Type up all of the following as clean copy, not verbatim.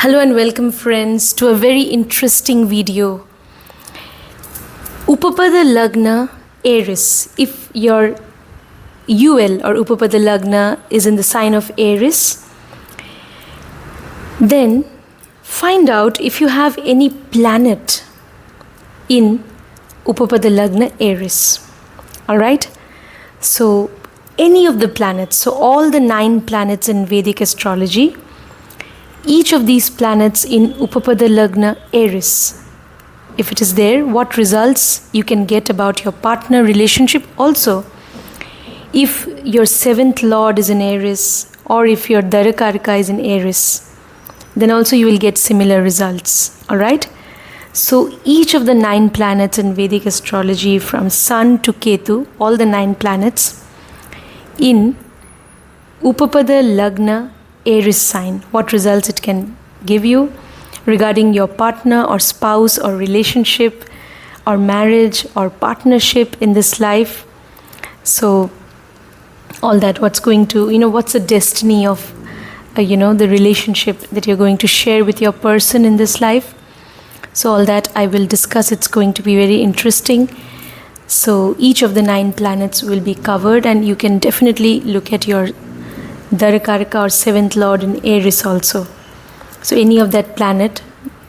Hello and welcome friends to a very interesting video. Upapada Lagna Aries. If your UL or Upapada Lagna is in the sign of Aries, then find out if you have any planet in Upapada Lagna Aries. Alright? So any of the planets, so all the 9 planets in Vedic astrology, each of these planets in Upapada Lagna Aries, if it is there, what results you can get about your partner relationship. Also, if your 7th lord is in Aries or if your Darakaraka is in Aries, then also you will get similar results. Alright? So each of the 9 planets in Vedic astrology, from Sun to Ketu, all the 9 planets in Upapada Lagna Aries sign, what results it can give you regarding your partner or spouse or relationship or marriage or partnership in this life. So all that, what's going to, what's the destiny of the relationship that you're going to share with your person in this life. So all that I will discuss. It's going to be very interesting. So each of the 9 planets will be covered, and you can definitely look at your Darakaraka or 7th lord in Aries also. So any of that planet,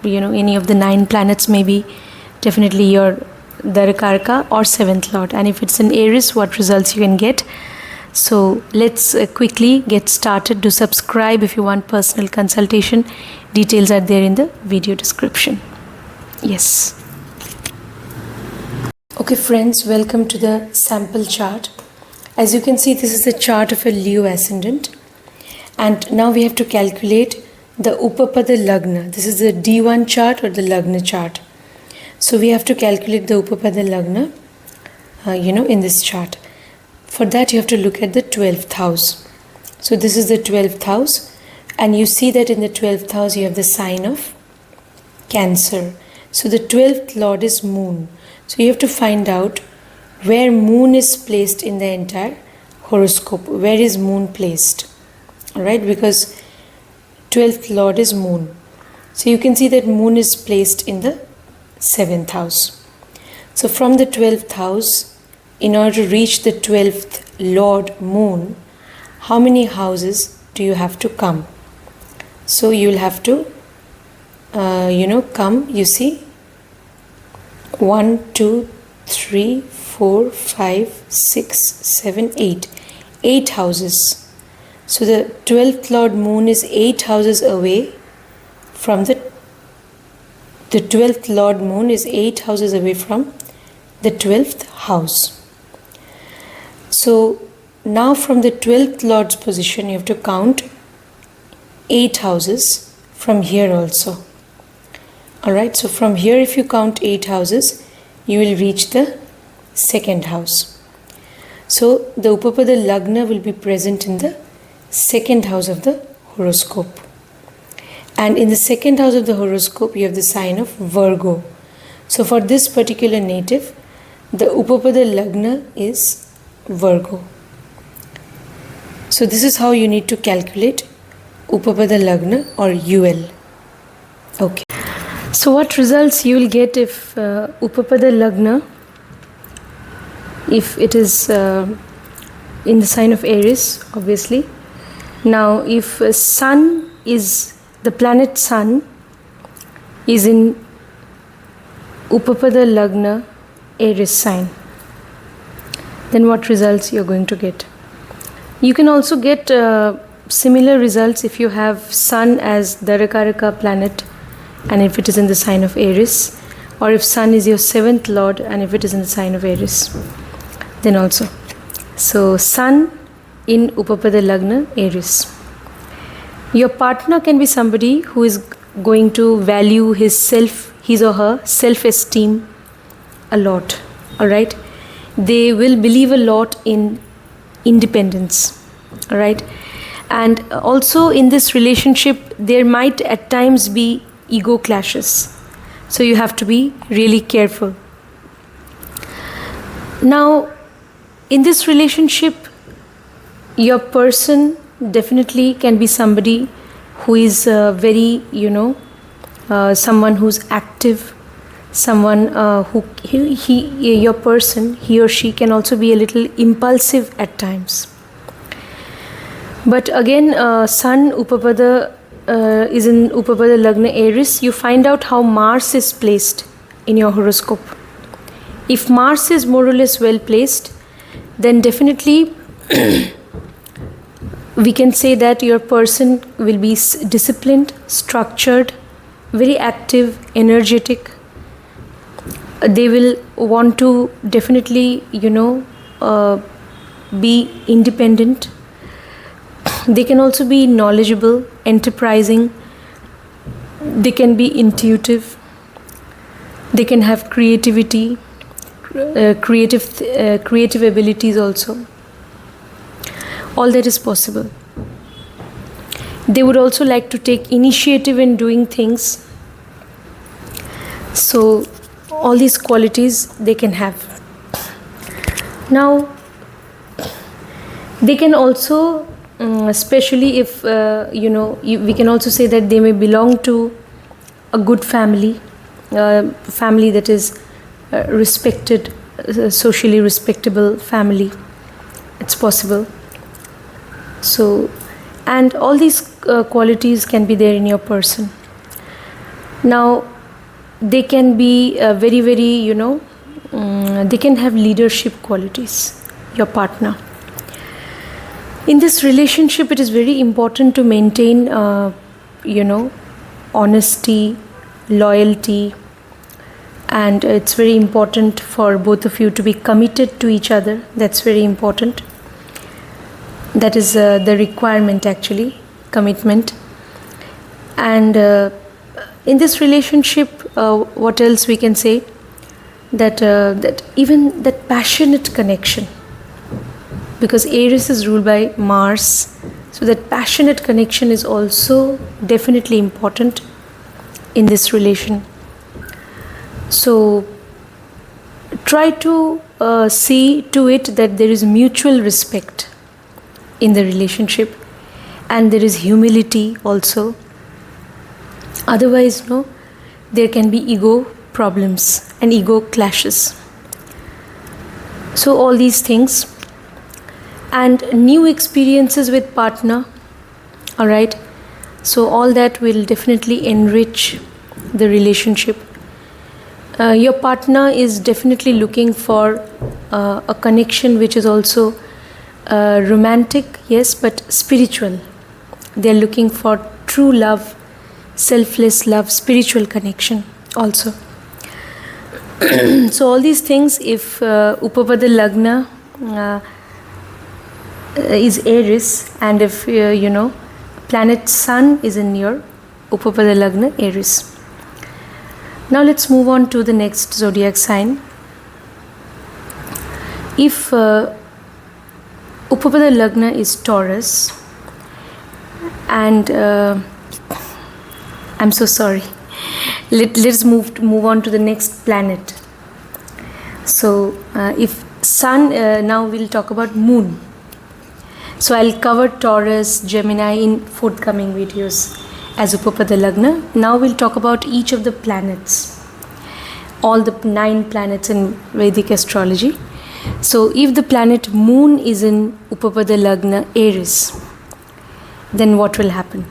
any of the 9 planets may be definitely your Darakaraka or 7th lord. And if it's in Aries, what results you can get. So let's quickly get started. Do subscribe if you want personal consultation. Details are there in the video description. Yes. Okay friends, welcome to the sample chart. As you can see, this is the chart of a Leo ascendant, and now we have to calculate the Upapada Lagna. This is the D1 chart or the Lagna chart. So we have to calculate the Upapada Lagna, in this chart. For that you have to look at the 12th house. So this is the 12th house, and you see that in the 12th house you have the sign of Cancer. So the 12th lord is Moon. So you have to find out where Moon is placed in the entire horoscope. Where is Moon placed? Alright, because 12th lord is Moon. So you can see that Moon is placed in the 7th house. So from the 12th house, in order to reach the 12th lord Moon, how many houses do you have to come? So you will have to come, you see, 1, 2, 3, 4, 5, 6, 7, 8. 8 houses. So the 12th lord Moon is 8 houses away from the 12th lord Moon is 8 houses away from the 12th house. So now from the 12th lord's position you have to count 8 houses from here also. Alright, so from here if you count 8 houses, you will reach the 2nd house. So the Upapada Lagna will be present in the 2nd house of the horoscope. And in the 2nd house of the horoscope, you have the sign of Virgo. So for this particular native, the Upapada Lagna is Virgo. So this is how you need to calculate Upapada Lagna or UL. Okay. So what results you will get if Upapada Lagna, if it is in the sign of Aries, obviously. Now if Sun is, the planet Sun is in Upapada Lagna Aries sign, then what results you are going to get? You can also get similar results if you have Sun as Darakaraka planet and if it is in the sign of Aries, or if Sun is your 7th lord and if it is in the sign of Aries, then also. So Sun in Upapada Lagna Aries. Your partner can be somebody who is going to value his or her self-esteem a lot. Alright, they will believe a lot in independence. Alright, and also in this relationship there might at times be ego clashes, so you have to be really careful. Now in this relationship, your person definitely can be somebody who is very, someone who's active, someone your person, he or she can also be a little impulsive at times. But again, Sun Upapada is in Upapada Lagna Aries. You find out how Mars is placed in your horoscope. If Mars is more or less well placed, then definitely we can say that your person will be disciplined, structured, very active, energetic. They will want to definitely, be independent. They can also be knowledgeable, enterprising. They can be intuitive. They can have creativity, creative abilities also. All that is possible. They would also like to take initiative in doing things. So all these qualities they can have. Now, they can also, especially if, we can also say that they may belong to a good family, family that is respected, socially respectable family. It's possible. So, and all these qualities can be there in your person. Now, they can be very, very, they can have leadership qualities, your partner. In this relationship, it is very important to maintain, honesty, loyalty, and it's very important for both of you to be committed to each other. That's very important. That is the requirement, actually, commitment. And in this relationship, what else we can say? That even that passionate connection, because Aries is ruled by Mars, so that passionate connection is also definitely important in this relation. So try to see to it that there is mutual respect in the relationship, and there is humility also. Otherwise, there can be ego problems and ego clashes. So all these things, and new experiences with partner, all right. So all that will definitely enrich the relationship. Your partner is definitely looking for a connection which is also romantic, yes, but spiritual. They are looking for true love, selfless love, spiritual connection also. So all these things, if Upapada Lagna is Aries, and if planet Sun is in your Upapada Lagna Aries. Now let's move on to the next zodiac sign. If Upapada Lagna is Taurus, and I'm so sorry. Let's move on to the next planet. So if Sun, now we'll talk about Moon. So I'll cover Taurus, Gemini in forthcoming videos as Upapada Lagna. Now we'll talk about each of the planets, all the 9 planets in Vedic astrology. So if the planet Moon is in Upapada Lagna Aries, then what will happen?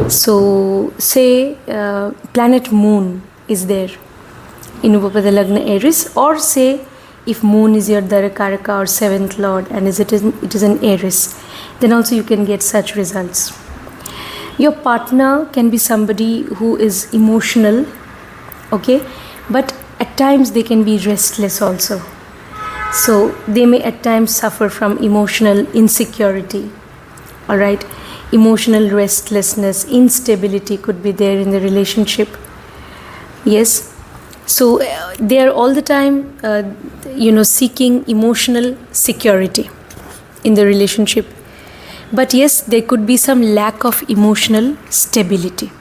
So say planet Moon is there in Upapada Lagna Aries, or say if Moon is your Darakaraka or 7th Lord and it is an Aries, then also you can get such results. Your partner can be somebody who is emotional, okay, but at times they can be restless also. So they may at times suffer from emotional insecurity, all right. Emotional restlessness, instability could be there in the relationship. Yes. So they are all the time, seeking emotional security in the relationship. But yes, there could be some lack of emotional stability,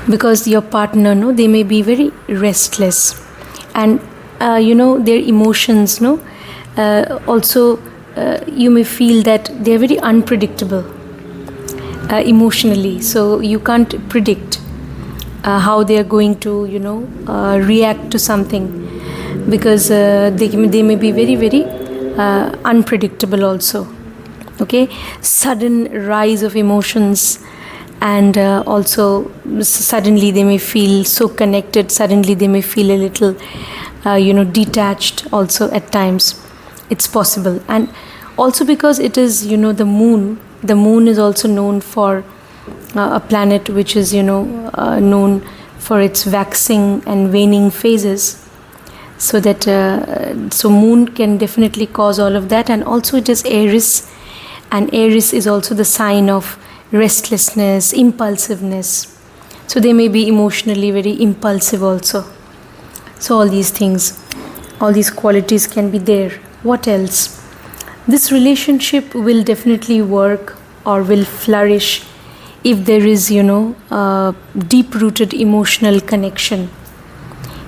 because your partner, they may be very restless, and their emotions, also you may feel that they are very unpredictable. emotionally, so you can't predict how they are going to react to something, because they may be very very unpredictable also. Okay, sudden rise of emotions, and also suddenly they may feel so connected, suddenly they may feel a little detached also at times. It's possible. And also because it is the moon is also known for a planet which is known for its waxing and waning phases, so that so moon can definitely cause all of that. And also it is Aries, and Aries is also the sign of restlessness, impulsiveness, so they may be emotionally very impulsive also. So all these things, all these qualities can be there. What else? This relationship will definitely work or will flourish if there is deep rooted emotional connection,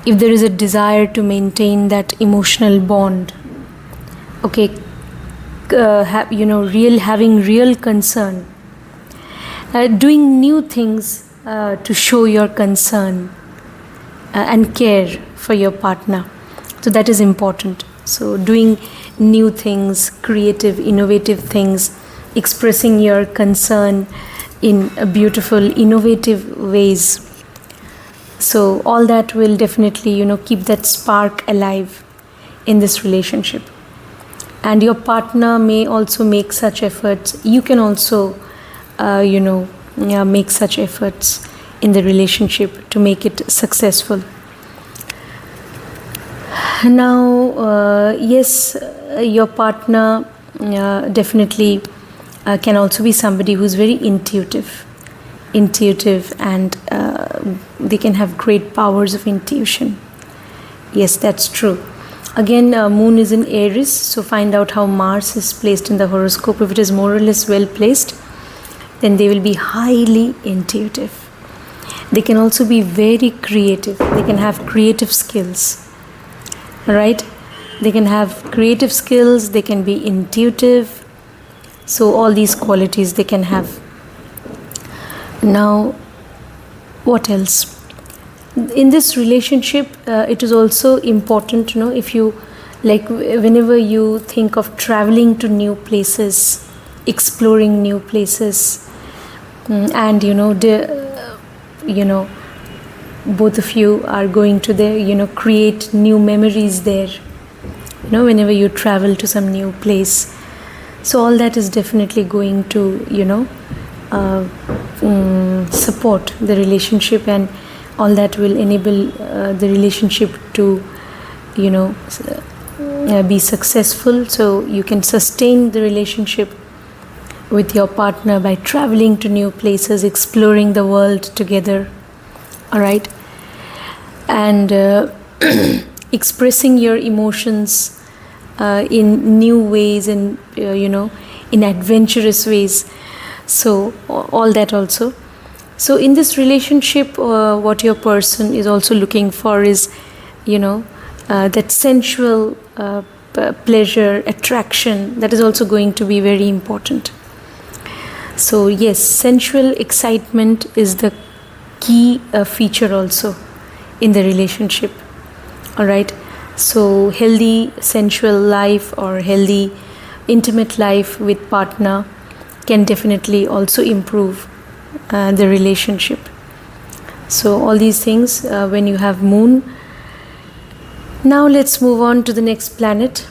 if there is a desire to maintain that emotional bond. Okay, having real concern, doing new things to show your concern and care for your partner. So that is important. So doing new things, creative, innovative things, expressing your concern in a beautiful, innovative ways. So all that will definitely, keep that spark alive in this relationship. And your partner may also make such efforts. You can also, make such efforts in the relationship to make it successful. Now, yes, your partner definitely can also be somebody who's very intuitive, and they can have great powers of intuition. Yes, that's true. Again, moon is in Aries, so find out how Mars is placed in the horoscope. If it is more or less well placed, then they will be highly intuitive. They can also be very creative. They can have creative skills. Right? They can have creative skills, they can be intuitive. So all these qualities they can have. Now, what else? In this relationship, it is also important, if you, like, whenever you think of traveling to new places, exploring new places, and both of you are going to there, create new memories there, whenever you travel to some new place. So all that is definitely going to, support the relationship, and all that will enable the relationship to, be successful. So you can sustain the relationship with your partner by traveling to new places, exploring the world together. All right. And expressing your emotions in new ways, and in adventurous ways. So all that also. So in this relationship, what your person is also looking for is that sensual pleasure, attraction, that is also going to be very important. So yes, sensual excitement is the key feature also in the relationship. All right. So healthy sensual life or healthy intimate life with partner can definitely also improve the relationship. So all these things when you have moon. Now let's move on to the next planet.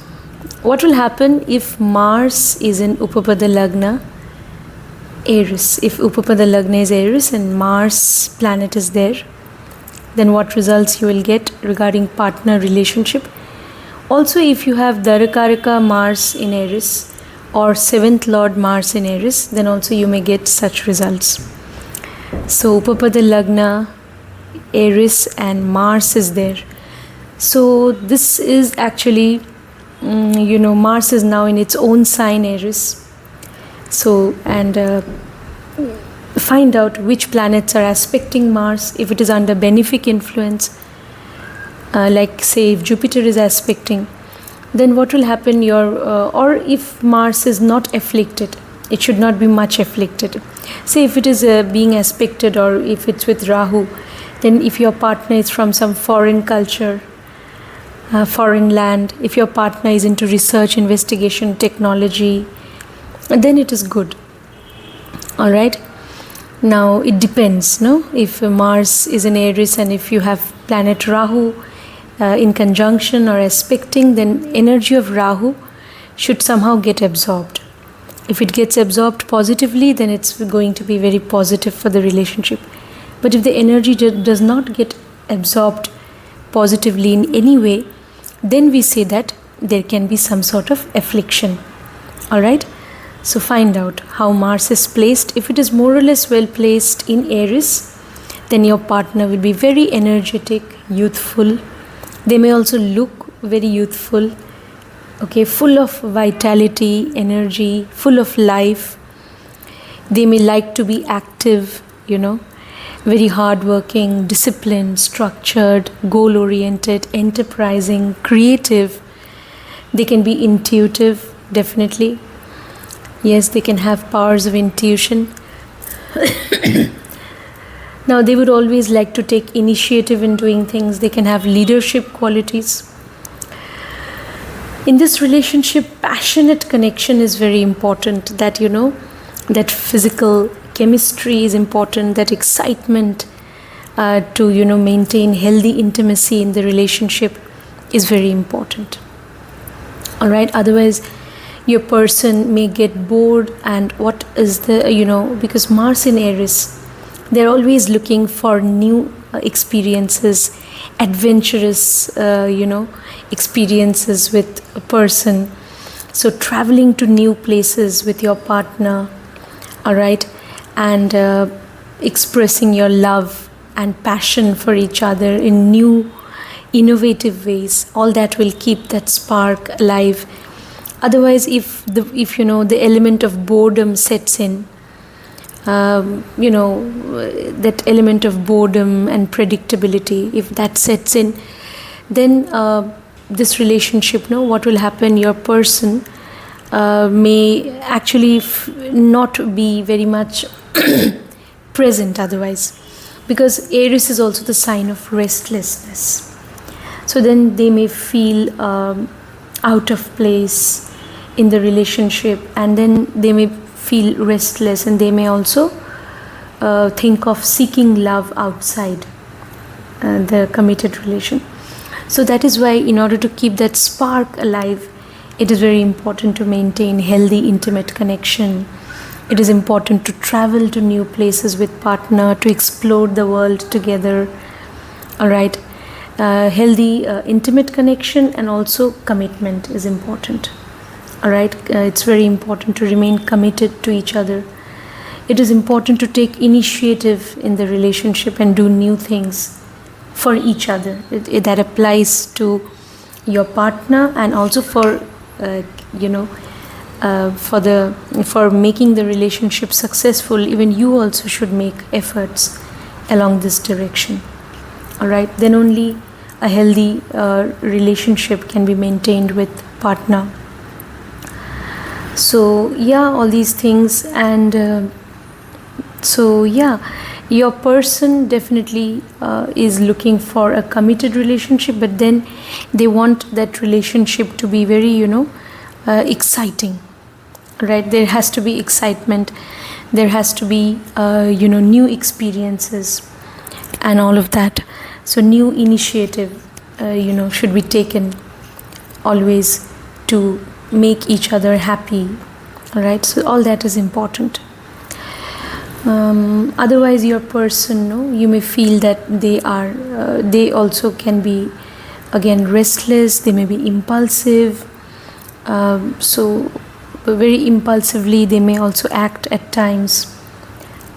What will happen if Mars is in Upapada Lagna Aries? If Upapada Lagna is Aries and Mars planet is there, then what results you will get regarding partner relationship. Also, if you have Darakaraka Mars in Aries or 7th Lord Mars in Aries, then also you may get such results. So Upapada Lagna Aries and Mars is there. So this is actually, Mars is now in its own sign Aries. So, and find out which planets are aspecting Mars. If it is under benefic influence, like say if Jupiter is aspecting, then what will happen or if Mars is not afflicted, It should not be much afflicted. Say if it is being aspected, or if it's with Rahu, then if your partner is from some foreign culture, foreign land, if your partner is into research, investigation, technology, then it is good. All right. Now it depends, no? If Mars is in Aries and if you have planet Rahu in conjunction or aspecting, then energy of Rahu should somehow get absorbed. If it gets absorbed positively, then it's going to be very positive for the relationship. But if the energy does not get absorbed positively in any way, then we say that there can be some sort of affliction. All right. So find out how Mars is placed. If it is more or less well placed in Aries, then your partner will be very energetic, youthful. They may also look very youthful, okay, full of vitality, energy, full of life. They may like to be active, very hardworking, disciplined, structured, goal-oriented, enterprising, creative. They can be intuitive, definitely. Yes, they can have powers of intuition. Now, they would always like to take initiative in doing things. They can have leadership qualities. In this relationship, passionate connection is very important. That, that physical chemistry is important. That excitement to, maintain healthy intimacy in the relationship is very important. All right. Otherwise, your person may get bored, and what is the, because Mars in Aries, they're always looking for new experiences, adventurous, experiences with a person. So traveling to new places with your partner, all right, and expressing your love and passion for each other in new, innovative ways, all that will keep that spark alive. Otherwise, if the element of boredom sets in, that element of boredom and predictability, if that sets in, then this relationship, what will happen? Your person may actually not be very much present otherwise, because Aries is also the sign of restlessness. So then they may feel out of place in the relationship, and then they may feel restless, and they may also think of seeking love outside the committed relation. So that is why, in order to keep that spark alive, it is very important to maintain healthy, intimate connection. It is important to travel to new places with partner, to explore the world together. All right. Healthy, intimate connection, and also commitment is important. All right. It's very important to remain committed to each other. It is important to take initiative in the relationship and do new things for each other. That applies to your partner, and also for for making the relationship successful. Even you also should make efforts along this direction. All right. Then only a healthy relationship can be maintained with partner. So all these things, and your person definitely is looking for a committed relationship, but then they want that relationship to be very exciting, right? There has to be excitement, there has to be new experiences and all of that. So new initiative should be taken always to make each other happy. All right. So all that is important. Otherwise, your person, you may feel that they also can be, again, restless. They may be impulsive. So very impulsively, they may also act at times.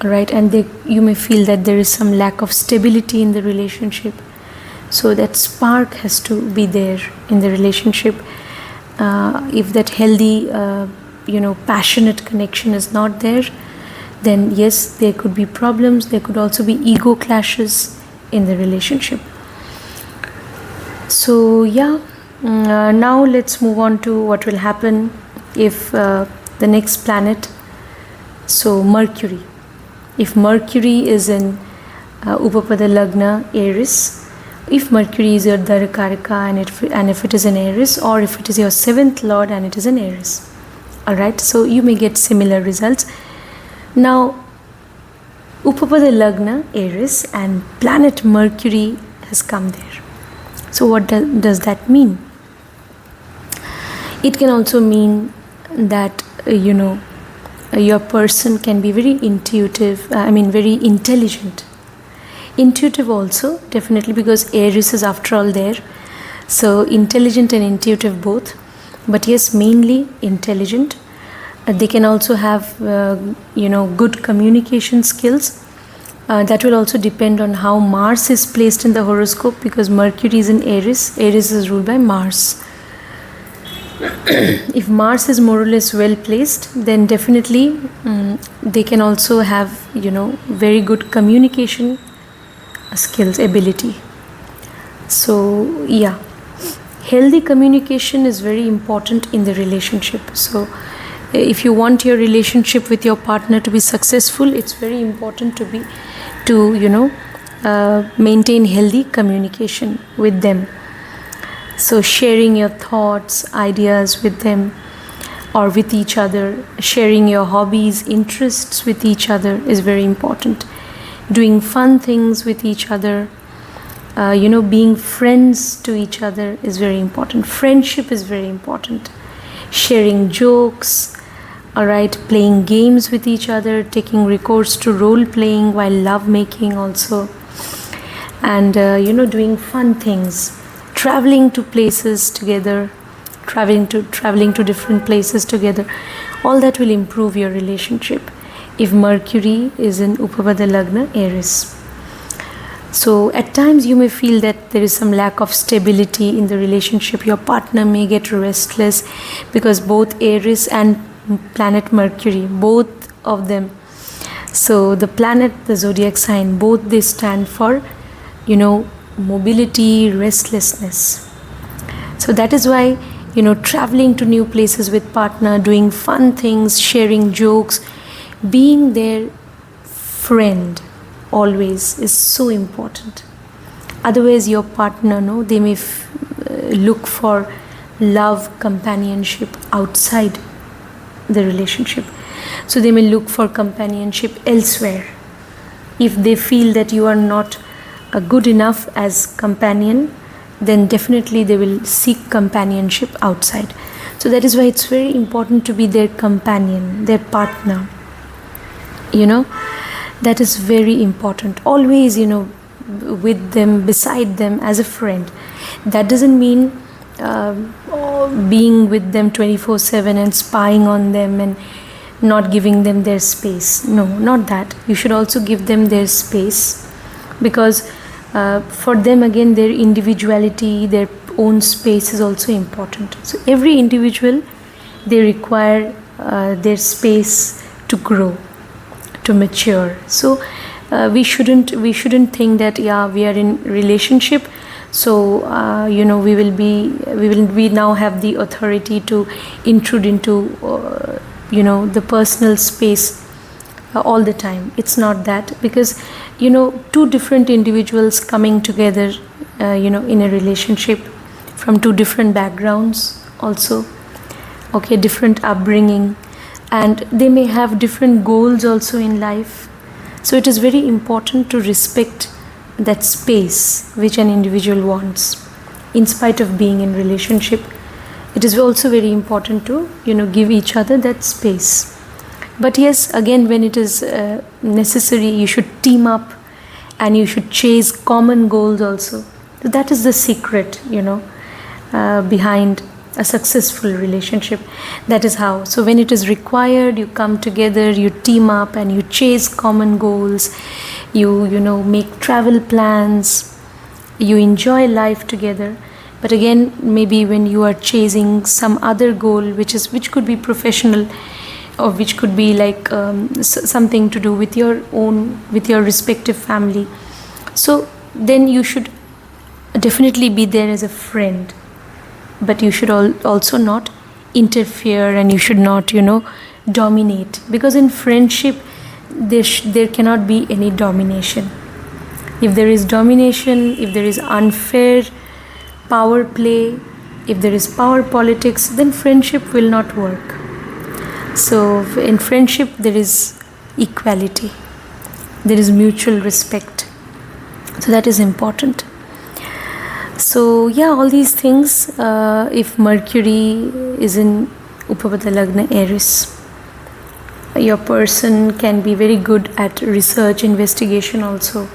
All right. And you may feel that there is some lack of stability in the relationship. So that spark has to be there in the relationship. If that healthy, passionate connection is not there, then yes, there could be problems. There could also be ego clashes in the relationship. So now let's move on to what will happen if the next planet So Mercury, if Mercury is in Upapada Lagna Aries, if Mercury is your Darakaraka and if it is in Aries, or if it is your 7th lord and it is in Aries. Alright, so you may get similar results. Now, Upapada Lagna Aries and planet Mercury has come there. So what does that mean? It can also mean that, your person can be very intuitive, very intelligent. Intuitive also, definitely, because Aries is after all there. So intelligent and intuitive both. But yes, mainly intelligent. They can also have, good communication skills. That will also depend on how Mars is placed in the horoscope, because Mercury is in Aries. Aries is ruled by Mars. If Mars is more or less well placed, then definitely they can also have, very good communication skills, ability. So, yeah. Healthy communication is very important in the relationship. So, if you want your relationship with your partner to be successful, it's very important to maintain healthy communication with them. So sharing your thoughts, ideas with them or with each other, sharing your hobbies, interests with each other is very important. Doing fun things with each other, being friends to each other is very important. Friendship is very important. Sharing jokes, alright, playing games with each other, taking recourse to role playing while love making also, and doing fun things, traveling to places together, traveling to different places together. All that will improve your relationship if Mercury is in Upapada Lagna Aries. So at times you may feel that there is some lack of stability in the relationship. Your partner may get restless because both Aries and planet Mercury, both of them, so the planet, the zodiac sign, both they stand for mobility, restlessness. So that is why traveling to new places with partner, doing fun things, sharing jokes, being their friend always is so important. Otherwise your partner, they may look for love, companionship outside the relationship. So they may look for companionship elsewhere. If they feel that you are not good enough as companion, then definitely they will seek companionship outside. So that is why it's very important to be their companion, their partner. That is very important. Always, with them, beside them as a friend. That doesn't mean being with them 24/7 and spying on them and not giving them their space. No, not that. You should also give them their space, because for them again their individuality, their own space is also important. So every individual, they require their space to grow, to mature. So we shouldn't think that we are in relationship, so we now have the authority to intrude into the personal space all the time. It's not that, because two different individuals coming together in a relationship from two different backgrounds also, different upbringing, and they may have different goals also in life. So it is very important to respect that space which an individual wants. In spite of being in relationship, it is also very important to give each other that space. But yes, again, when it is necessary, you should team up and you should chase common goals also. So that is the secret behind a successful relationship. That is how. So when it is required, you come together, you team up and you chase common goals, you make travel plans, you enjoy life together. But again, maybe when you are chasing some other goal which could be professional, or which could be like something to do with your respective family, so then you should definitely be there as a friend. But you should also not interfere, and you should not dominate, because in friendship there cannot be any domination. If there is domination, if there is unfair power play, if there is power politics, then friendship will not work. So in friendship there is equality, there is mutual respect. So that is important. So yeah, all these things, if Mercury is in Upapada Lagna Aries, your person can be very good at research, investigation also,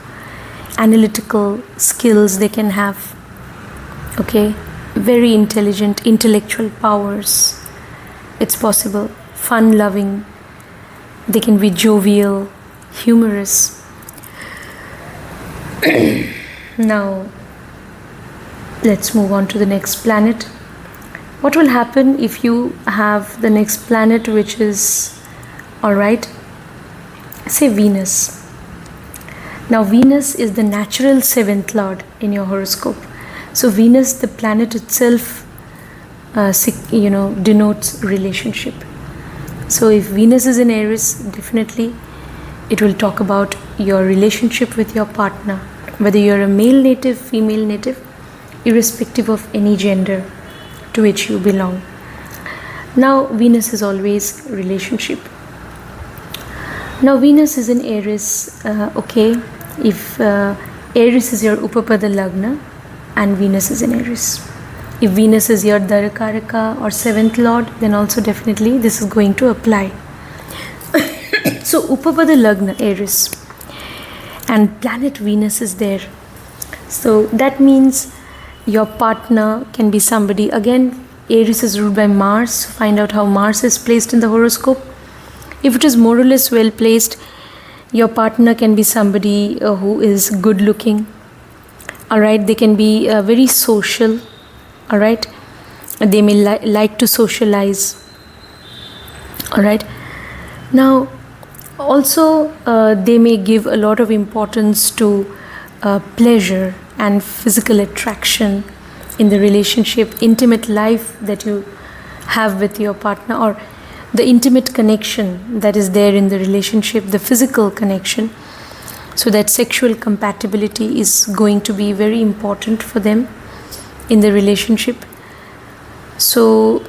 analytical skills they can have, okay, very intelligent, intellectual powers, it's possible, fun loving, they can be jovial, humorous. Now let's move on to the next planet. What will happen if you have the next planet, which is, alright, say Venus. Now Venus is the natural 7th lord in your horoscope. So Venus, the planet itself, denotes relationship. So if Venus is in Aries, definitely it will talk about your relationship with your partner, whether you're a male native, female native, irrespective of any gender to which you belong. Now Venus is always relationship. Now Venus is in Aries, okay, if Aries is your Upapada Lagna and Venus is in Aries. If Venus is your Darakaraka or 7th lord, then also definitely this is going to apply. So Upapada Lagna Aries and planet Venus is there. So that means your partner can be somebody, again Aries is ruled by Mars, find out how Mars is placed in the horoscope. If it is more or less well placed, your partner can be somebody who is good looking, alright, they can be very social, alright, they may like to socialize, alright. Now also they may give a lot of importance to pleasure and physical attraction in the relationship, intimate life that you have with your partner, or the intimate connection that is there in the relationship, the physical connection. So that sexual compatibility is going to be very important for them in the relationship. So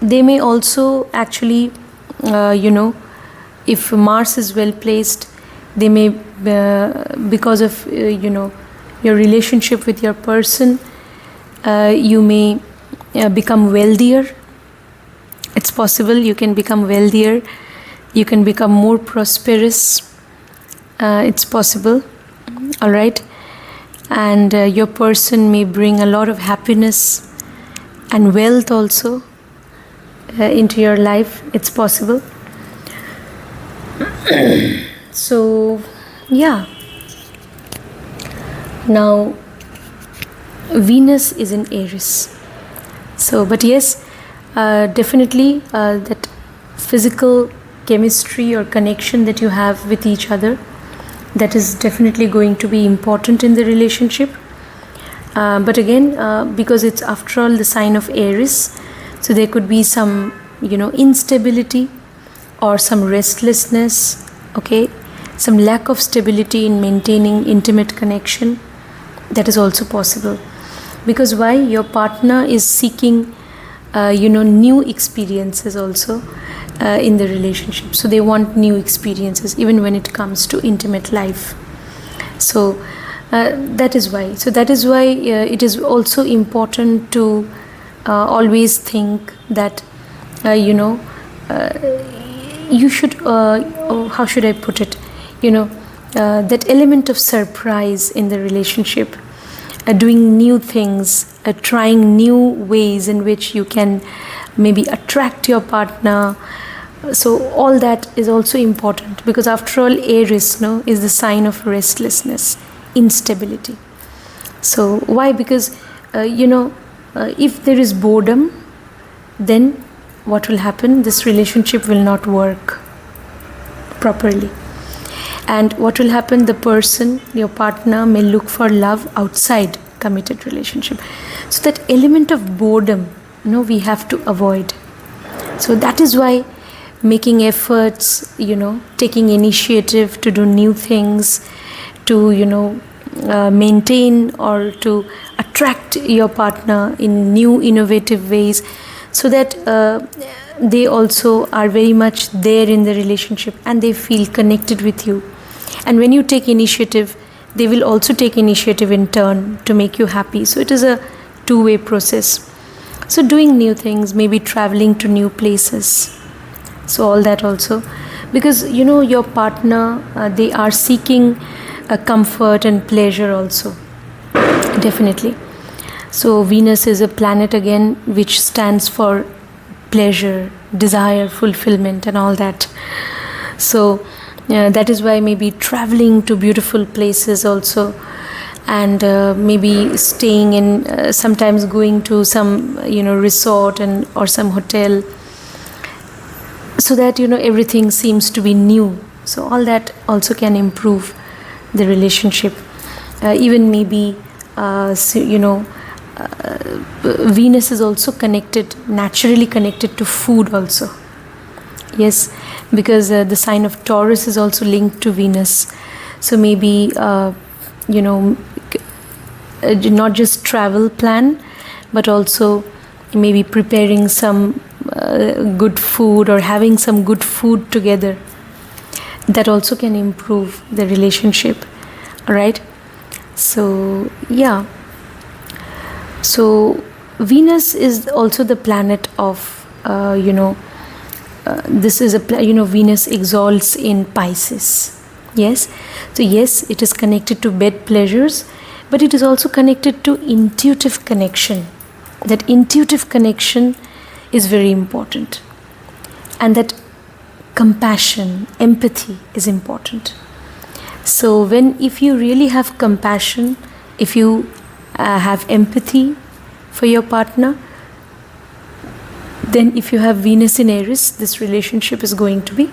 they may also actually, if Mars is well placed, they may, because of, your relationship with your person, you may become wealthier. It's possible you can become wealthier, you can become more prosperous, it's possible, alright. And your person may bring a lot of happiness and wealth also into your life, it's possible. So yeah, now Venus is in Aries. So but yes, definitely that physical chemistry or connection that you have with each other, that is definitely going to be important in the relationship. But again, because it's after all the sign of Aries, so there could be some instability or some restlessness, okay, some lack of stability in maintaining intimate connection. That is also possible, because why? Your partner is seeking new experiences also in the relationship. So they want new experiences even when it comes to intimate life. So that is why. So that is why it is also important to always think that you should, how should I put it, that element of surprise in the relationship, doing new things, trying new ways in which you can maybe attract your partner. So all that is also important, because after all Aries is the sign of restlessness, instability. So why? Because if there is boredom, then what will happen? This relationship will not work properly. And what will happen? The person, your partner, may look for love outside committed relationship. So that element of boredom, we have to avoid. So that is why making efforts, taking initiative to do new things, to, maintain or to attract your partner in new innovative ways, so that they also are very much there in the relationship and they feel connected with you. And when you take initiative, they will also take initiative in turn to make you happy. So it is a two-way process. So doing new things, maybe traveling to new places. So all that also. Because, your partner, they are seeking comfort and pleasure also. Definitely. So Venus is a planet again which stands for pleasure, desire, fulfillment and all that. So that is why maybe traveling to beautiful places also, and maybe staying in, sometimes going to some resort or some hotel, so that everything seems to be new. So all that also can improve the relationship. Even maybe Venus is also naturally connected to food also. Yes, because the sign of Taurus is also linked to Venus. So maybe, not just travel plan, but also maybe preparing some good food or having some good food together. That also can improve the relationship. All right. So, yeah. So, Venus is also the planet of, this is Venus exalts in Pisces. Yes. So yes, it is connected to bed pleasures, but it is also connected to intuitive connection. That intuitive connection is very important. And that compassion, empathy is important. So if you really have compassion, if you have empathy for your partner, then if you have Venus in Aries, this relationship is going to be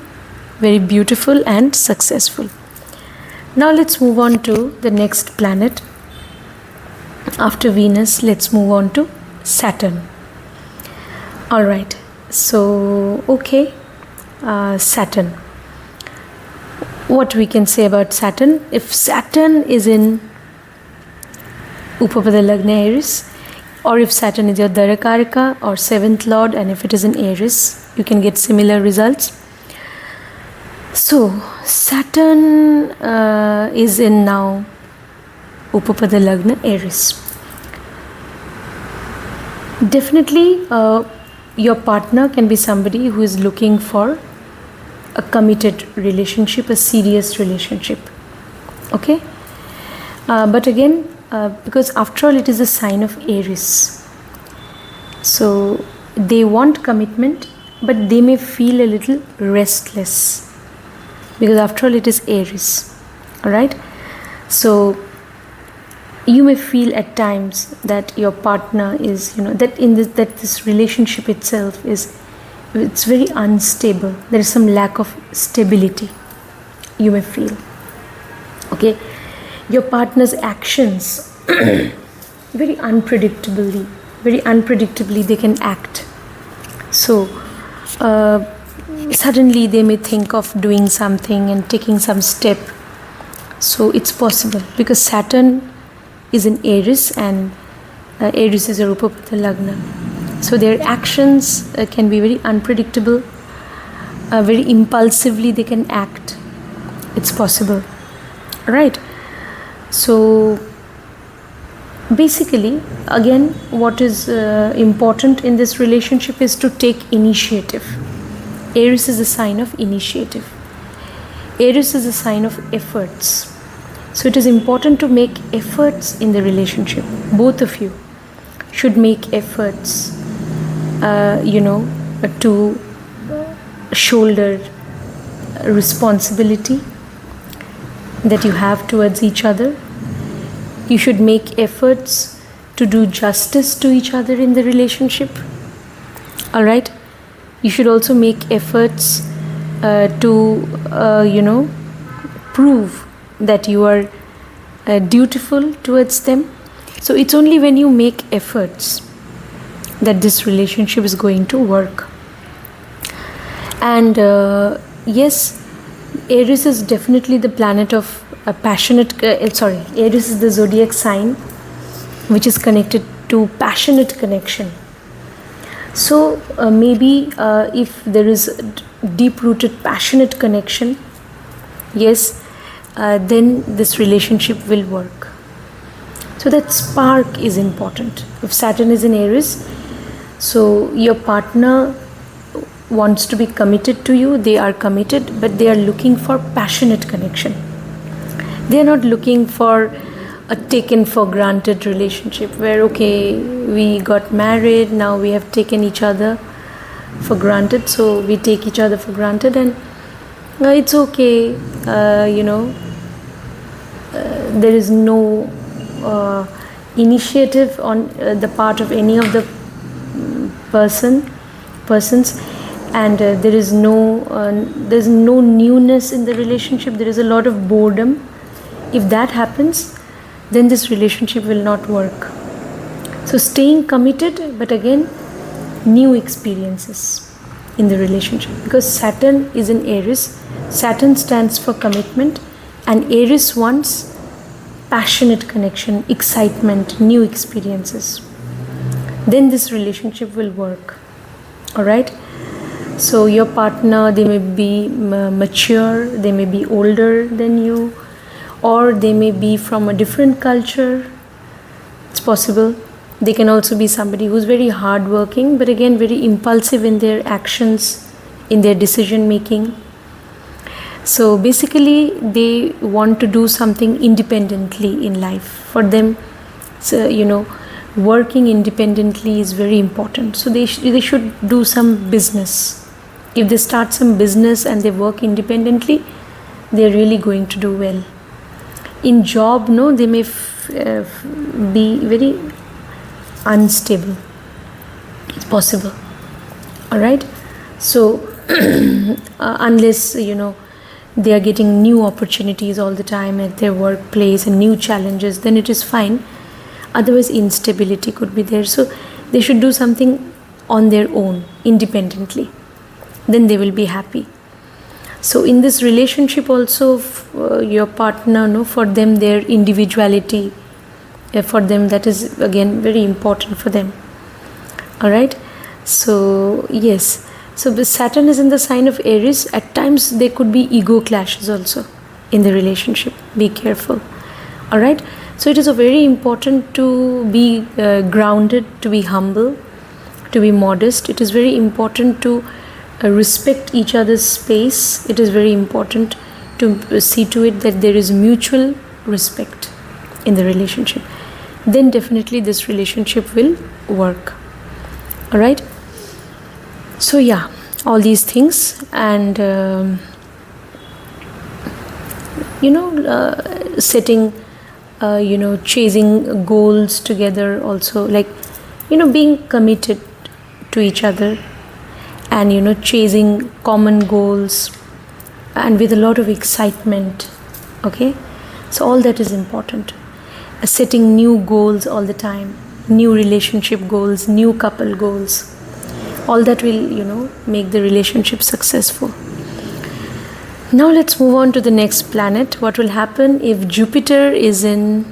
very beautiful and successful. Now let's move on to the next planet. After Venus, let's move on to Saturn. All right. So, okay. Saturn. What we can say about Saturn? If Saturn is in Upapada Lagna Aries, or if Saturn is your Darakaraka or 7th Lord, and if it is in Aries, you can get similar results. So, Saturn is in now Upapada Lagna Aries. Definitely, your partner can be somebody who is looking for a committed relationship, a serious relationship. Okay? But again, because after all it is a sign of Aries. So they want commitment, but they may feel a little restless. Because after all it is Aries. Alright? So you may feel at times that your partner is, that this relationship itself it's very unstable. There is some lack of stability. You may feel. Okay? Your partner's actions very unpredictably they can act. So suddenly they may think of doing something and taking some step. So it's possible because Saturn is in Aries, and Aries is a Upapada Lagna. So their actions can be very unpredictable, very impulsively they can act. It's possible. Right? So basically, again, what is important in this relationship is to take initiative. Aries is a sign of initiative. Aries is a sign of efforts. So it is important to make efforts in the relationship. Both of you should make efforts, to shoulder responsibility that you have towards each other. You should make efforts to do justice to each other in the relationship. All right? You should also make efforts to prove that you are dutiful towards them. So it's only when you make efforts that this relationship is going to work. And yes, Aries is definitely the planet of a passionate, Aries is the zodiac sign which is connected to passionate connection. So maybe if there is deep-rooted passionate connection, yes, then this relationship will work. So that spark is important. If Saturn is in Aries, so your partner wants to be committed to you, they are committed, but they are looking for passionate connection. They are not looking for a taken for granted relationship where, okay, we got married, now we have taken each other for granted, so we take each other for granted and it's okay, there is no initiative on the part of any of the persons, and there's no newness in the relationship. There is a lot of boredom. If that happens, then this relationship will not work. So staying committed, but again, new experiences in the relationship, because Saturn is in Aries. Saturn stands for commitment, and Aries wants passionate connection, excitement, new experiences. Then this relationship will work. All right. So your partner, they may be mature, they may be older than you, or they may be from a different culture. It's possible. They can also be somebody who's very hardworking, but again very impulsive in their actions, in their decision making. So basically they want to do something independently in life. For them, so, working independently is very important. So they should do some business. If they start some business and they work independently, they're really going to do well. In job, no, they may be very unstable. It's possible. All right. So unless they are getting new opportunities all the time at their workplace and new challenges, then it is fine. Otherwise, instability could be there. So they should do something on their own, independently. Then they will be happy. So in this relationship also, your partner, for them, their individuality, for them, that is again very important for them. All right. So yes. So the Saturn is in the sign of Aries. At times there could be ego clashes also in the relationship. Be careful. All right. So it is very important to be grounded, to be humble, to be modest. It is very important to respect each other's space. It is very important to see to it that there is mutual respect in the relationship. Then definitely this relationship will work. All right. So yeah, all these things, and setting, chasing goals together also, like being committed to each other, and chasing common goals, and with a lot of excitement. Okay, so all that is important. Setting new goals all the time, new relationship goals, new couple goals. All that will, make the relationship successful. Now let's move on to the next planet. What will happen if Jupiter is in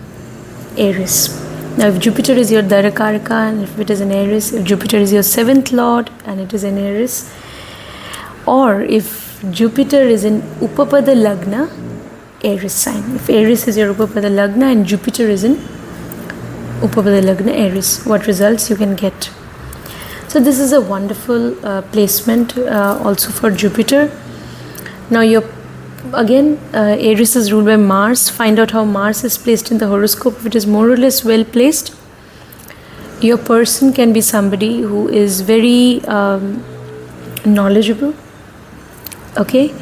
Aries? Now if Jupiter is your Darakaraka, and if it is in Aries, if Jupiter is your 7th lord and it is in Aries, or if Jupiter is in Upapada Lagna Aries sign. If Aries is your Upapada Lagna and Jupiter is in Upapada Lagna Aries, what results you can get? So this is a wonderful placement also for Jupiter. Now Aries is ruled by Mars. Find out how Mars is placed in the horoscope. If it is more or less well placed, your person can be somebody who is very knowledgeable. Okay,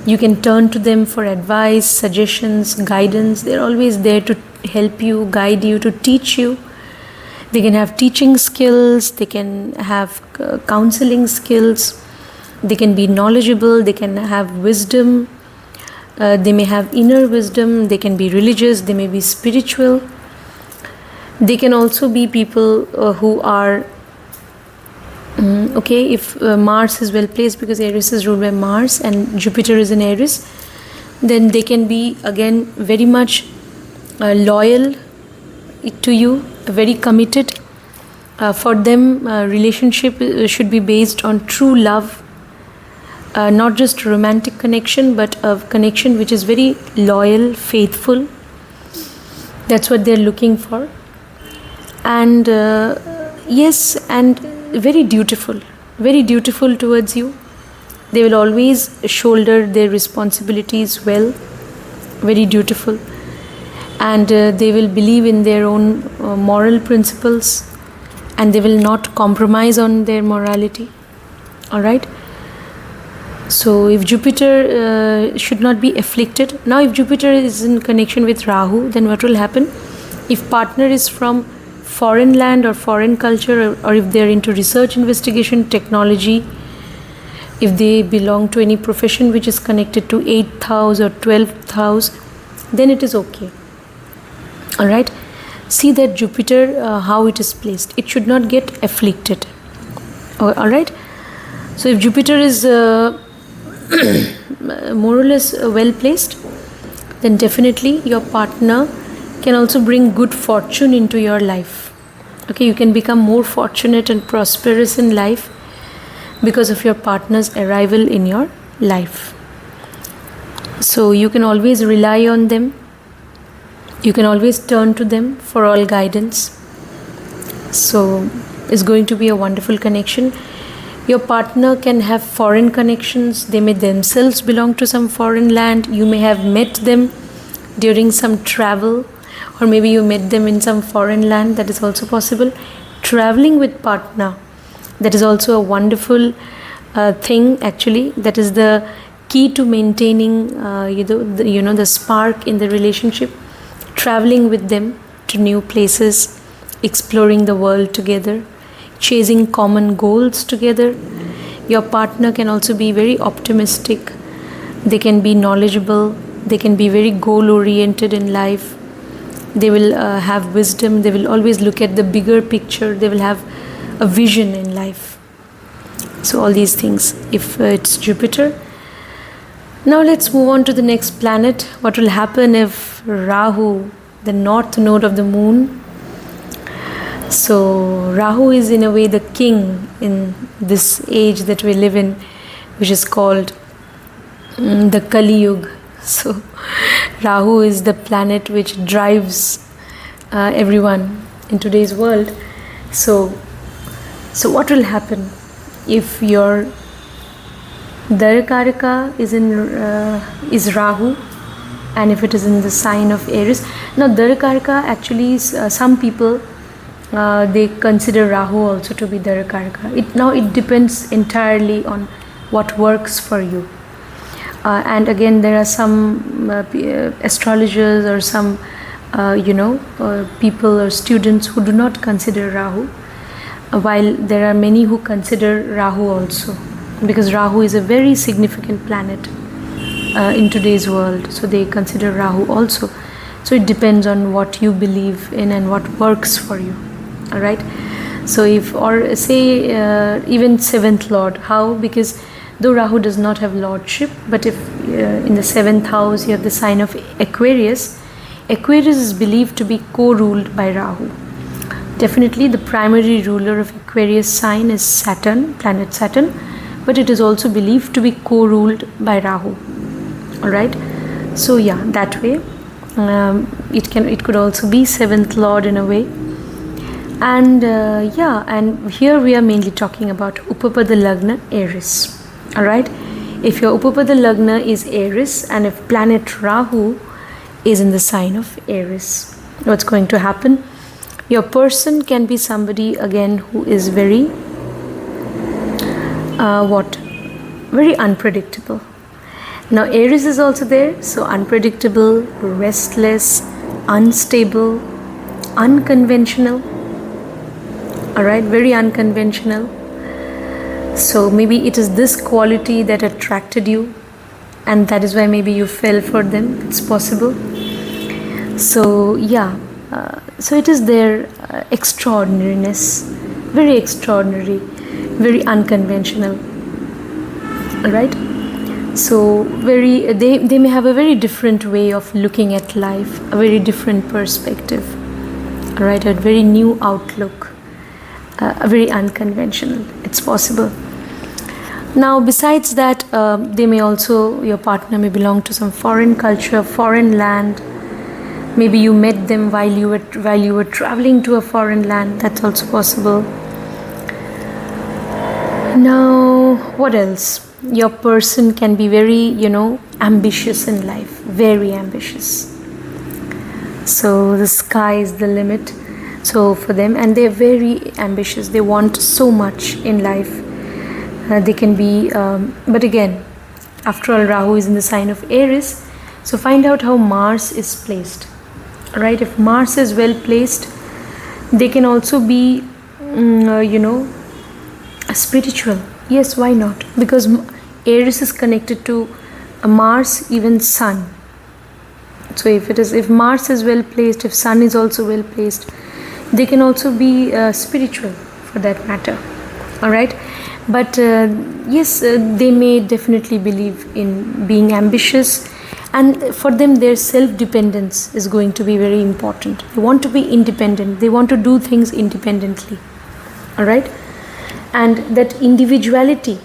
you can turn to them for advice, suggestions, guidance. They're always there to help you, guide you, to teach you. They can have teaching skills, they can have counseling skills, they can be knowledgeable, they can have wisdom, they may have inner wisdom, they can be religious, they may be spiritual. They can also be people who are Okay, if Mars is well placed, because Aries is ruled by Mars and Jupiter is in Aries, then they can be again very much loyal to you, very committed. For them, relationship should be based on true love, not just romantic connection, but a connection which is very loyal, faithful. That's what they're looking for. And yes, and very dutiful towards you. They will always shoulder their responsibilities well, very dutiful. And they will believe in their own moral principles, and they will not compromise on their morality. All right. So if Jupiter should not be afflicted. Now if Jupiter is in connection with Rahu, then what will happen? If partner is from foreign land or foreign culture, or if they are into research, investigation, technology, if they belong to any profession which is connected to 8th house or 12th house, then it is okay. All right. See that Jupiter, how it is placed. It should not get afflicted. All right. So if Jupiter is more or less well placed, then definitely your partner can also bring good fortune into your life. Okay, you can become more fortunate and prosperous in life because of your partner's arrival in your life. So you can always rely on them. You can always turn to them for all guidance. So it's going to be a wonderful connection. Your partner can have foreign connections. They may themselves belong to some foreign land. You may have met them during some travel, or maybe you met them in some foreign land. That is also possible. Traveling with partner, that is also a wonderful thing actually. That is the key to maintaining the spark in the relationship. Traveling with them to new places, exploring the world together, chasing common goals together. Your partner can also be very optimistic. They can be knowledgeable. They can be very goal-oriented in life. They will have wisdom. They will always look at the bigger picture. They will have a vision in life. So all these things, if it's Jupiter. Now let's move on to the next planet. What will happen if Rahu, the north node of the moon? So Rahu is in a way the king in this age that we live in, which is called the Kali Yuga. So Rahu is the planet which drives everyone in today's world. So what will happen if your Darakaraka is Rahu, and if it is in the sign of Aries? Now Darakaraka actually is, some people they consider Rahu also to be Darakaraka. It depends entirely on what works for you. And again, there are some astrologers or some people or students who do not consider Rahu, while there are many who consider Rahu also, because Rahu is a very significant planet in today's world. So they consider Rahu also. So it depends on what you believe in and what works for you. All right. So if, or say even 7th Lord, how? Because though Rahu does not have lordship, but if in the 7th house you have the sign of Aquarius, Aquarius is believed to be co-ruled by Rahu. Definitely the primary ruler of Aquarius sign is Saturn, planet Saturn, but it is also believed to be co-ruled by Rahu. All right. So yeah, that way it could also be 7th Lord in a way. And and here we are mainly talking about Upapada Lagna Aries. All right. If your Upapada Lagna is Aries, and if planet Rahu is in the sign of Aries, what's going to happen? Your person can be somebody again who is very very unpredictable. Now Aries is also there, so unpredictable, restless, unstable, unconventional. All right, very unconventional. So maybe it is this quality that attracted you, and that is why maybe you fell for them. It's possible. So yeah, so it is their extraordinariness, very extraordinary. very unconventional. All right. So they may have a very different way of looking at life, a very different perspective. All right, a very new outlook, a very unconventional. It's possible. Now, besides that, they may also, your partner may belong to some foreign culture, foreign land. Maybe you met them while you were traveling to a foreign land. That's also possible. Now, what else? Your person can be very, ambitious in life, very ambitious. So the sky is the limit. So for them, and they're very ambitious. They want so much in life. They can be, but again, after all, Rahu is in the sign of Aries. So find out how Mars is placed. Right? If Mars is well placed, they can also be, spiritual. Yes, why not? Because Aries is connected to Mars, even Sun. So if Mars is well placed, if Sun is also well placed, they can also be spiritual for that matter. All right. But yes, they may definitely believe in being ambitious, and for them their self-dependence is going to be very important. They want to be independent. They want to do things independently. All right. And that individuality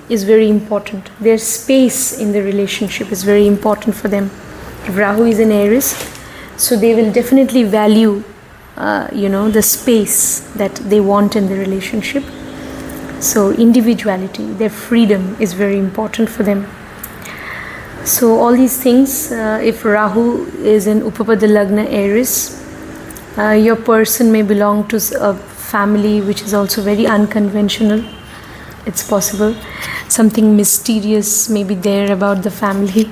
is very important. Their space in the relationship is very important for them. If Rahu is in Aries, so they will definitely value the space that they want in the relationship. So individuality, their freedom is very important for them. So all these things, if Rahu is in Upapada Lagna Aries, your person may belong to a family which is also very unconventional. It's possible. Something mysterious may be there about the family.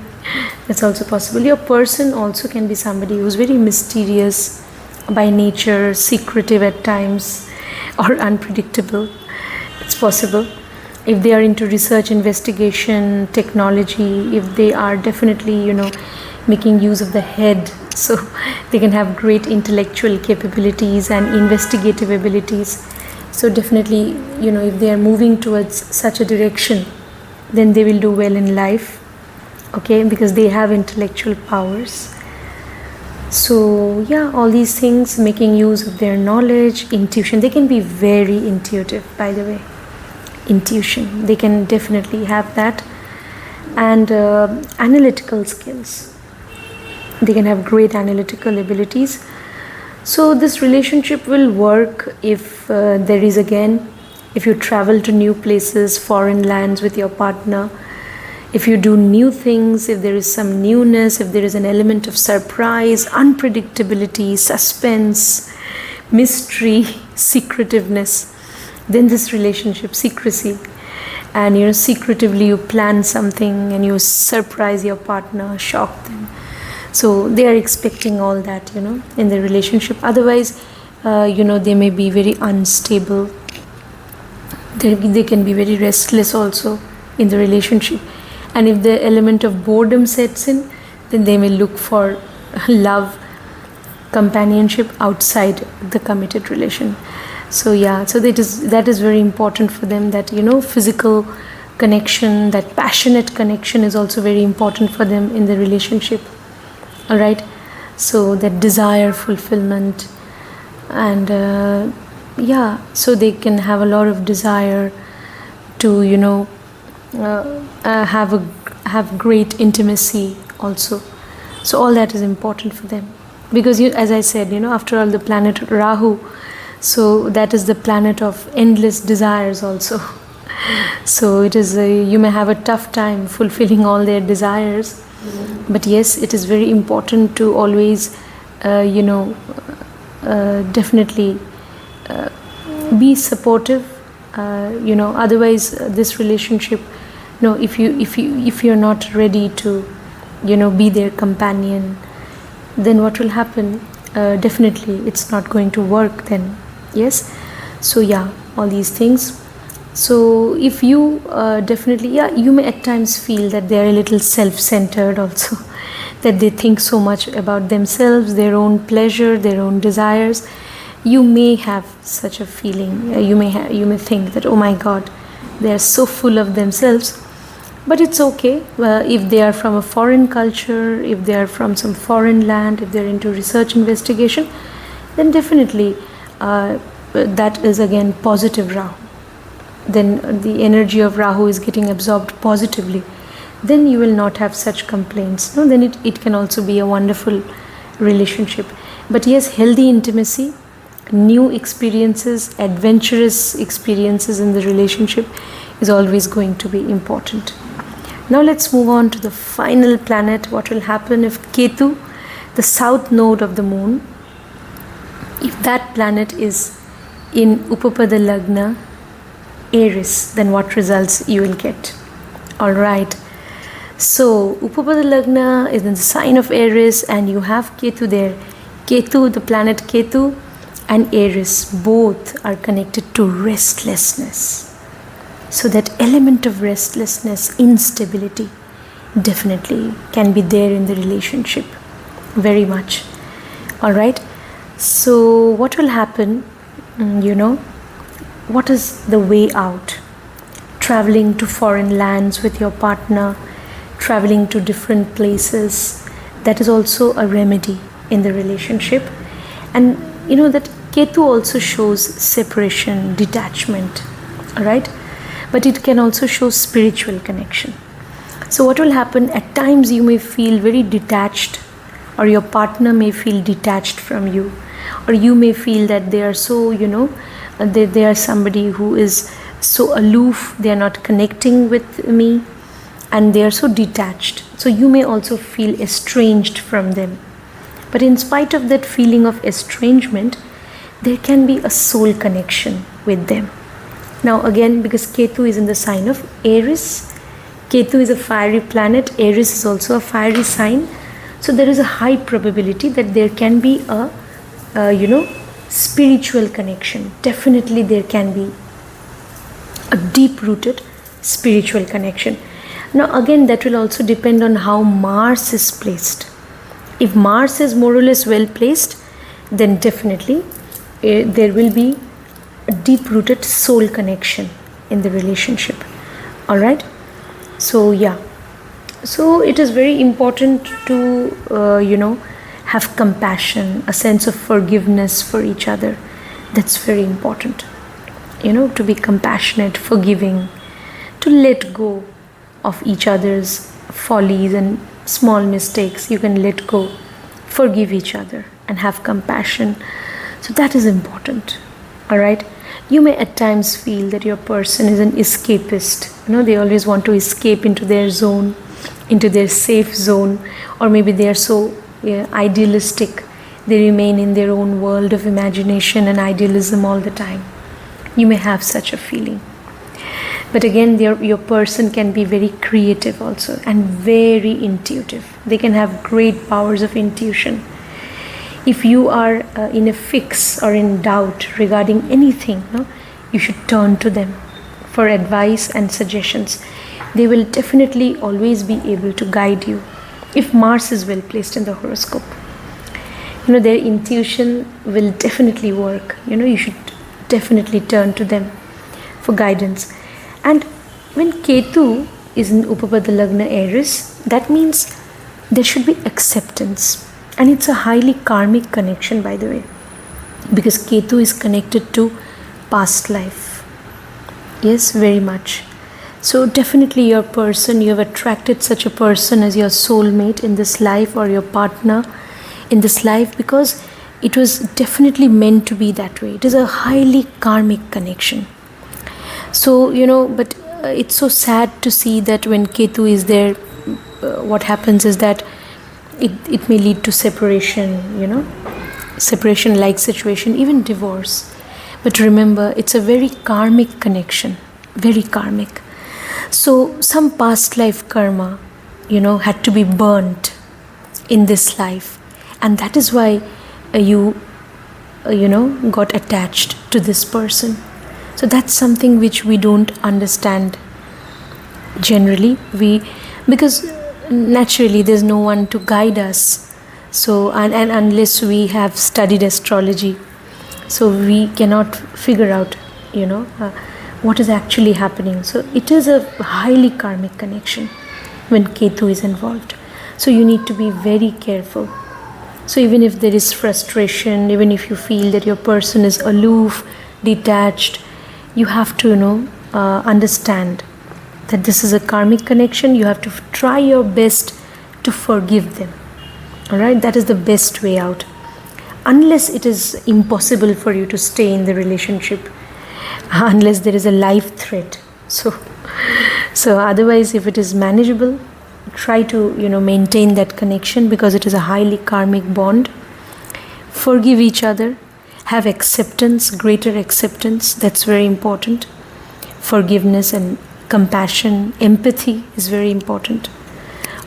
That's also possible. Your person also can be somebody who's very mysterious by nature, secretive at times, or unpredictable. It's possible. If they are into research, investigation, technology, if they are definitely, making use of the head, so they can have great intellectual capabilities and investigative abilities. So definitely, if they are moving towards such a direction, then they will do well in life, okay, because they have intellectual powers. So yeah, all these things, making use of their knowledge, intuition. They can be very intuitive, by the way. Intuition, they can definitely have that. And analytical skills. They can have great analytical abilities. So this relationship will work if if you travel to new places, foreign lands with your partner, if you do new things, if there is some newness, if there is an element of surprise, unpredictability, suspense, mystery, secretiveness, then this relationship, secrecy, and secretively you plan something and you surprise your partner, shock them. So they are expecting all that, in the relationship. Otherwise, they may be very unstable. They can be very restless also in the relationship. And if the element of boredom sets in, then they may look for love, companionship outside the committed relation. So yeah, so that is very important for them, that physical connection, that passionate connection is also very important for them in the relationship. All right, so that desire fulfillment, and so they can have a lot of desire to have great intimacy also. So all that is important for them, because as I said, after all, the planet Rahu, so that is the planet of endless desires also. So it is you may have a tough time fulfilling all their desires. But yes, it is very important to always definitely be supportive. Otherwise this relationship, if you're not ready to be their companion, then what will happen? Definitely it's not going to work then. Yes. So yeah, all these things. So if you definitely, you may at times feel that they are a little self-centered also, that they think so much about themselves, their own pleasure, their own desires, you may have such a feeling. You may think that, oh my God, they are so full of themselves. But it's okay. If they are from a foreign culture, if they are from some foreign land, if they're into research investigation, then definitely that is again positive Rahu. Then the energy of Rahu is getting absorbed positively. Then you will not have such complaints. No, then it can also be a wonderful relationship. But yes, healthy intimacy, new experiences, adventurous experiences in the relationship is always going to be important. Now let's move on to the final planet. What will happen if Ketu, the south node of the moon, if that planet is in Upapada Lagna Aries, then what results you will get? Alright, so Upapada Lagna is in the sign of Aries and you have Ketu there. Ketu, the planet Ketu and Aries, both are connected to restlessness. So that element of restlessness, instability, definitely can be there in the relationship, very much. Alright, so what will happen, what is the way out? Traveling to foreign lands with your partner, traveling to different places, that is also a remedy in the relationship. And that Ketu also shows separation, detachment, alright? But it can also show spiritual connection. So what will happen, at times you may feel very detached, or your partner may feel detached from you, or you may feel that they are so, they are somebody who is so aloof, they are not connecting with me, and they are so detached. So you may also feel estranged from them. But in spite of that feeling of estrangement, there can be a soul connection with them. Now again, because Ketu is in the sign of Aries, Ketu is a fiery planet, Aries is also a fiery sign. So there is a high probability that there can be a spiritual connection. Definitely there can be a deep-rooted spiritual connection. Now again, that will also depend on how Mars is placed. If Mars is more or less well placed, then definitely there will be a deep-rooted soul connection in the relationship. Alright, so yeah, so it is very important to have compassion, a sense of forgiveness for each other. That's very important, to be compassionate, forgiving, to let go of each other's follies and small mistakes. You can let go, forgive each other and have compassion. So that is important. Alright, you may at times feel that your person is an escapist. They always want to escape into their zone, into their safe zone, or maybe they are so idealistic. They remain in their own world of imagination and idealism all the time. You may have such a feeling. But again, your person can be very creative also and very intuitive. They can have great powers of intuition. If you are in a fix or in doubt regarding anything, you should turn to them for advice and suggestions. They will definitely always be able to guide you if Mars is well placed in the horoscope. Their intuition will definitely work. You should definitely turn to them for guidance. And when Ketu is in Upapada Lagna Aries, that means there should be acceptance. And it's a highly karmic connection, by the way, because Ketu is connected to past life. Yes, very much. So definitely your person, you have attracted such a person as your soulmate in this life, or your partner in this life, because it was definitely meant to be that way. It is a highly karmic connection. So, but it's so sad to see that when Ketu is there, what happens is that it may lead to separation, separation-like situation, even divorce. But remember, it's a very karmic connection, very karmic. So some past life karma, had to be burnt in this life. And that is why you got attached to this person. So that's something which we don't understand generally. Because naturally there's no one to guide us. So and unless we have studied astrology, So we cannot figure out, what is actually happening. So it is a highly karmic connection when Ketu is involved. So you need to be very careful. So even if there is frustration, even if you feel that your person is aloof, detached, you have to, understand that this is a karmic connection. You have to try your best to forgive them. All right, that is the best way out. Unless it is impossible for you to stay in the relationship, unless there is a life threat. So otherwise, if it is manageable, try to maintain that connection, because it is a highly karmic bond. Forgive each other, have acceptance, greater acceptance. That's very important. Forgiveness and compassion, empathy is very important.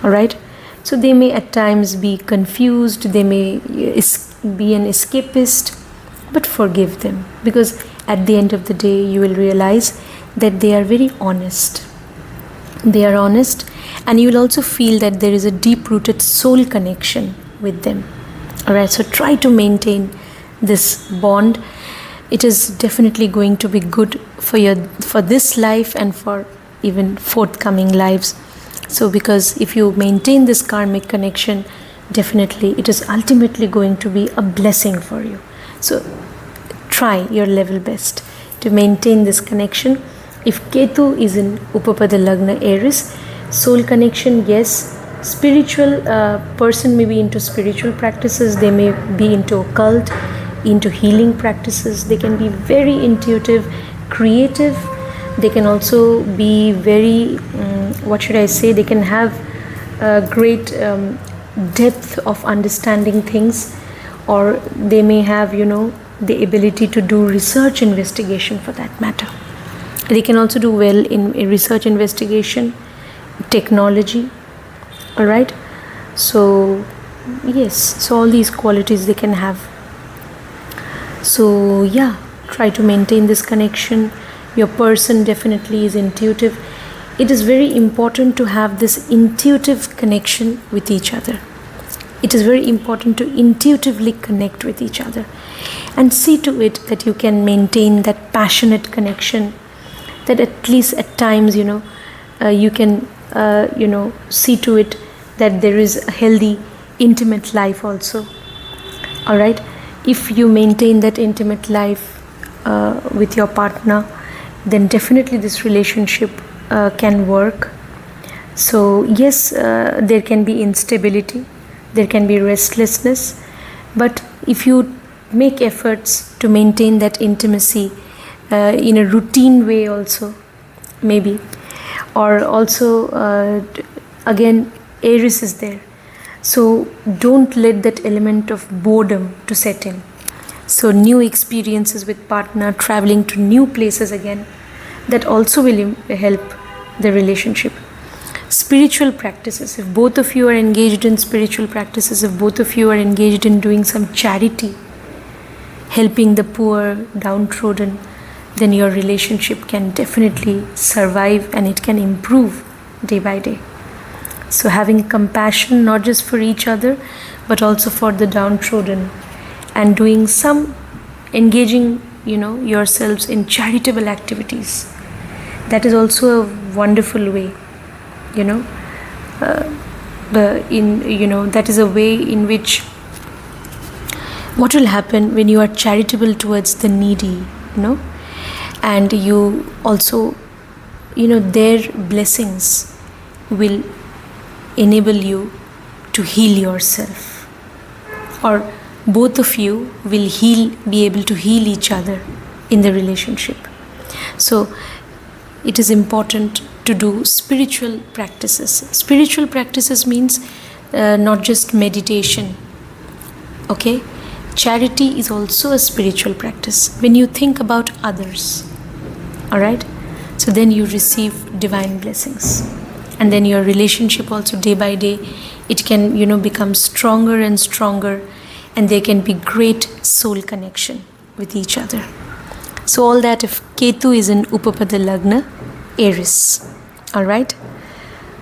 All right. So they may at times be confused, they may be an escapist, but forgive them, because at the end of the day you will realize that they are very honest. They are honest, and you will also feel that there is a deep-rooted soul connection with them. All right, so try to maintain this bond. It is definitely going to be good for this life and for even forthcoming lives. So because if you maintain this karmic connection, definitely it is ultimately going to be a blessing for you. So try your level best to maintain this connection. If Ketu is in Upapada Lagna Aries, soul connection, yes. Spiritual person may be into spiritual practices, they may be into occult, into healing practices. They can be very intuitive, creative. They can also be very, they can have great depth of understanding things, or they may have, the ability to do research investigation for that matter. They can also do well in research investigation, technology. All right. So, yes, so all these qualities they can have. So, yeah, try to maintain this connection. Your person definitely is intuitive. It is very important to have this intuitive connection with each other. It is very important to intuitively connect with each other, and see to it that you can maintain that passionate connection, that at least at times, you can, see to it that there is a healthy, intimate life also. All right. If you maintain that intimate life with your partner, then definitely this relationship can work. So yes, there can be instability, there can be restlessness, but if you make efforts to maintain that intimacy in a routine way also, maybe, or also again, Aries is there, so don't let that element of boredom to set in. So new experiences with partner, traveling to new places again, that also will help the relationship. Spiritual practices, if both of you are engaged in spiritual practices, if both of you are engaged in doing some charity, helping the poor, downtrodden, then your relationship can definitely survive and it can improve day by day. So having compassion not just for each other but also for the downtrodden, and doing some engaging yourselves in charitable activities, that is also a wonderful way. That is a way in which what will happen when you are charitable towards the needy, and you also, their blessings will enable you to heal yourself, or both of you will be able to heal each other in the relationship. So it is important to do spiritual practices. Spiritual practices means not just meditation. Okay? Charity is also a spiritual practice. When you think about others, all right? So then you receive divine blessings. And then your relationship also day by day, it can, become stronger and stronger, and there can be great soul connection with each other. So all that if Ketu is in Upapada Lagna Aries. Alright.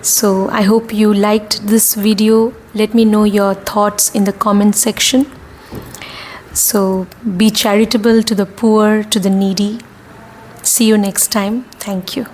So I hope you liked this video. Let me know your thoughts in the comment section. So be charitable to the poor, to the needy. See you next time. Thank you.